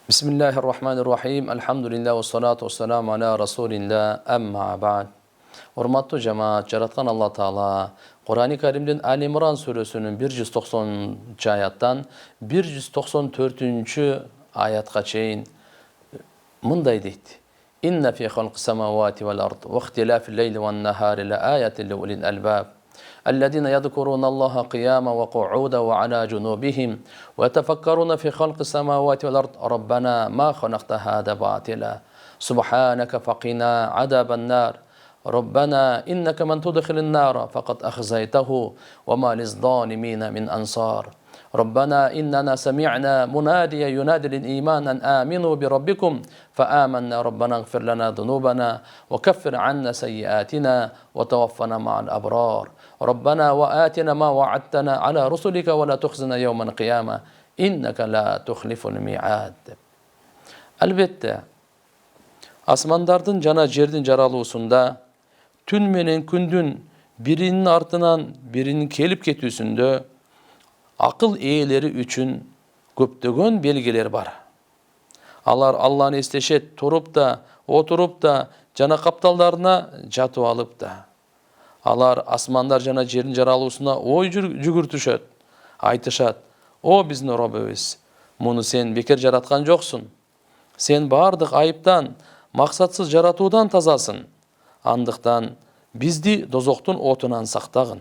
Bismillahirrahmanirrahim. Elhamdülillah ve salatu ve selamu ala Resulillah. Amma ba'd. Hormatly cemaat, jaratkan Allah Taala Kur'an-ı Kerim'den Ali İmran suresinin 190. ayattan 194. ayatga çeyin mınday deydi. İnne fi halqis semawati vel ard ve ihtilafil leyli ven nahari la ayatin li ulil albab. الذين يذكرون الله قياما وقعودا وعلى جنوبهم ويتفكرون في خلق السماوات والأرض ربنا ما خلقت هذا باطلا سبحانك فقنا عذاب النار ربنا إنك من تدخل النار فقد أخزيته وما للظالمين من أنصار ربنا إننا سمعنا مناديا ينادي للإيمان أن آمنوا بربكم فآمنا ربنا اغفر لنا ذنوبنا وكفر عنا سيئاتنا وتوفنا مع الأبرار ربنا وآتنا ما وعدتنا على رسلك ولا تخزنا يوم القيامة إنك لا تخلف الميعاد. Elbette asmanlardın jana jerdin jaralуусунда tün menen kündün birinin artынан birinin kelip ketүүsүндө akıl eğeleri üçün köptөгөн belgiler var. Alar Allah'ını esteşet, turup da, oturup da, jana kaptallarına jatıp alıp da. Alar asmanlar jana жердин жаралуусуна ой жүгүртүшөт, айтышат. О биздин Роббубуз, муну сен бекер жараткан жоксун. Сен бардык айыптан, максатсыз жаратуудан тазасың. Андыктан бизди дозоктун отунан сактагын.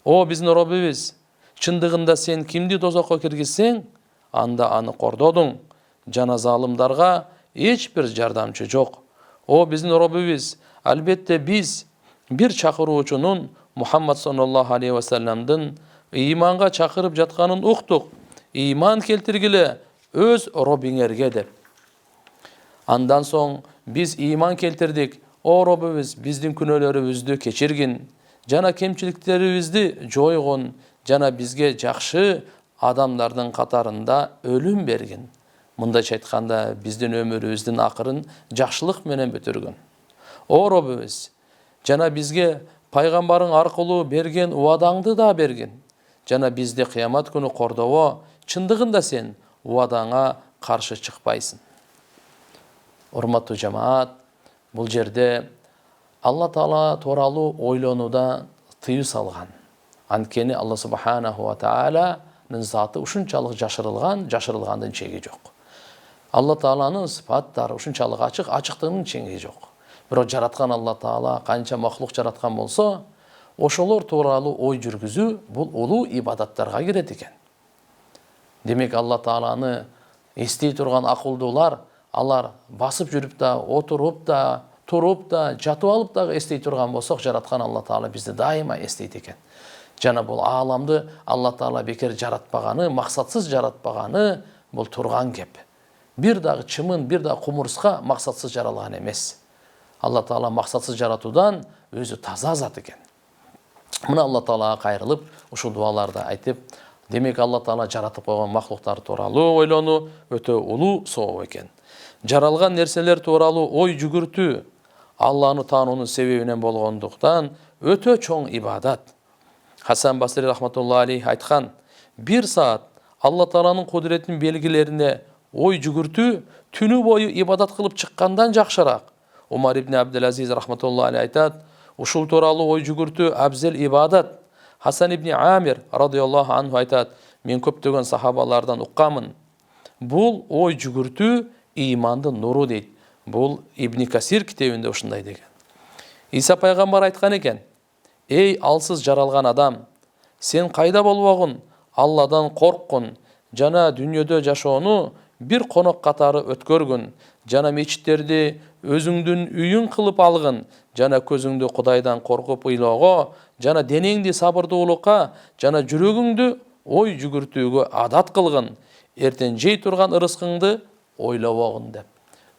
О биздин Роббубуз, чындыгында сен кимди дозокко киргизсең, анда аны кордодуң. Жана залымдарга эч бир жардамчы жок. О биздин Роббубуз, албетте биз bir çakıruuçunun Muhammed sallallahu aleyhi ve sellem'din imanға çakırıp жатқанын uqtuq. İman keltirgile öz Robbiңерге dep. Andan soň biz iman keltirdik. O Robbubuz bizdin күнөөлөрүбүздү kechirgin. Jana kemçilikleribizdi joygun. Jana bizge jakşı adamlardın katarında ölüm bergin. Mındayça aytkanda bizdin ömürübüzdün akırın jakşılık menen бүтүргүн. O Robbubuz, jana bizge paygambarın arkılуу bergen uadаңды da bergin. Jana bizde kıyamat günü kordowo, çındыгында sen uadaňa karşı çıkpaysın. Hormatly jamaat, bul jerde Allah Taala tooralуу ойлонууda tıyı salgan. Ankeni Allah subhanahu wa ta'ala'nın zatı uşunçalık jaşırılgandan çegi jok. Allah Taala'nın sıfattары uşunçalık açık, açıktığının çegi jok. Бирок жараткан Allah Taala канча махлук жараткан болсо, ошолор тууралуу ой жүргүзүү бул улуу ибадаттарга кирет экен. Демек Allah Taala'ны эстей турган акылдуулар, алар басып жүрүп да, отуруп да, туруп да, жатып алып да эстей турган болсок, жараткан Allah Taala бизди дайыма эстейт экен. Жана бул ааламды Allah Taala бекер жаратпаганы, максатсыз жаратпаганы бул турган кеп. Бир дагы чымын, бир дагы кумурска максатсыз жаралган эмес. Allah Taala максатсыз жаратуудан өзү таза зат экен. Мына Allah Taalaga кайрылып, ушул дуаларды айтып, демек Allah Taala жаратып койгон махлуктар тууралуу ойлонуу өтө улуу сооп экен. Жаралган нерселер тууралуу ой жүгүртүү Алланы таануунун себебинен болгондуктан өтө чоң ибадат. Хасан Басри рахматуллахи алейхи айткан, bir saat Allah Taala'nын кудуретинин белгилерине ой жүгүртүү түнү бою ибадат кылып чыккандан жакшыраак. Umar ibn Abdülaziz rahmetullahi aleyh aytat, uşul toralı oy жүгүртүү abzel ibadat. Hasan ibn Amir radıyallahu anhu aytat, men köptөгөн sahabalardan uqqamın. Bul oy жүгүртүү imandın nuru deyt. Bul İbn Kasir kitabında uşunday degen. İsa paygambar aytkan eken, ey alsız jaralgan adam, sen kayda bolbogун, Allah'dan korkkun, jana dünyödө жашоону bir konok katары ötkörgün, jana mechitтерди өзүңдүн үйүң кылып алгын, жана көзүңдү Кудайдан коркуп ыйлоого, жана денеңди сабырдуулукка, жана жүрөгүңдү ой жүгүртүүгө адат кылгын, эртең жей турган ырыскыңды ойлобогун деп.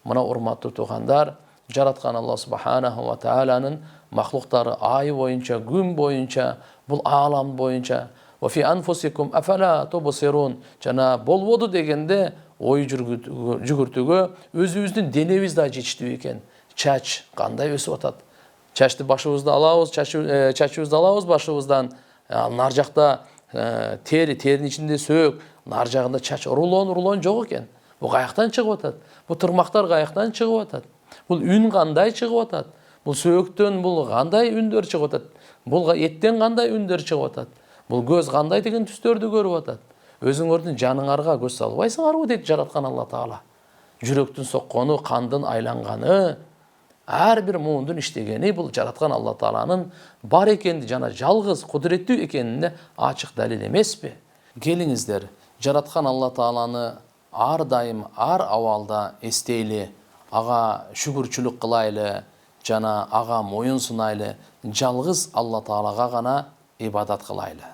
Мына урматтуу туугандар, жараткан Allah subhanahu wa ta'ala'nын махлуктары ай боюнча, күн боюнча, бул аалам боюнча, wa fi anfusikum afala tubsirun, жана болбоду дегенде ой жүгүртүүгө өзүбүздүн денебиз да жетиштүү экен. Чач кандай өсүп атат? Чачты башыбызда алабыз, чачыбызды алабыз башыбыздан. Нар жакта теринин ичинде сөөк, нар жагында чач рулон жок экен. Бу каяктан чыгып атат? Бу тырмактар каяктан чыгып атат? Бул үн кандай чыгып атат? Бул сөөктөн бул кандай үндөр чыгып атат? Бул эттен кандай үндөр чыгып атат? Бул көз кандай деген түстөрдү көрүп атат? Өзүңөрдүн жаныңарга көз салбайсыңарбы дейт жараткан Алла Таала. Жүрөктүн соккону, кандын айланганы, ар бир муундун иштегени бул жараткан Алла Тааланын бар экенди жана жалгыз кудуреттүү экенине ачык далил эмеспи? Келиңиздер, жараткан Алла Тааланы ар дайым, ар абалда эстейли, ага шүгүрчүлүк кылайлы, жана ага моюн сунайлы, жалгыз Алла Таалага гана ибадат кылайлы.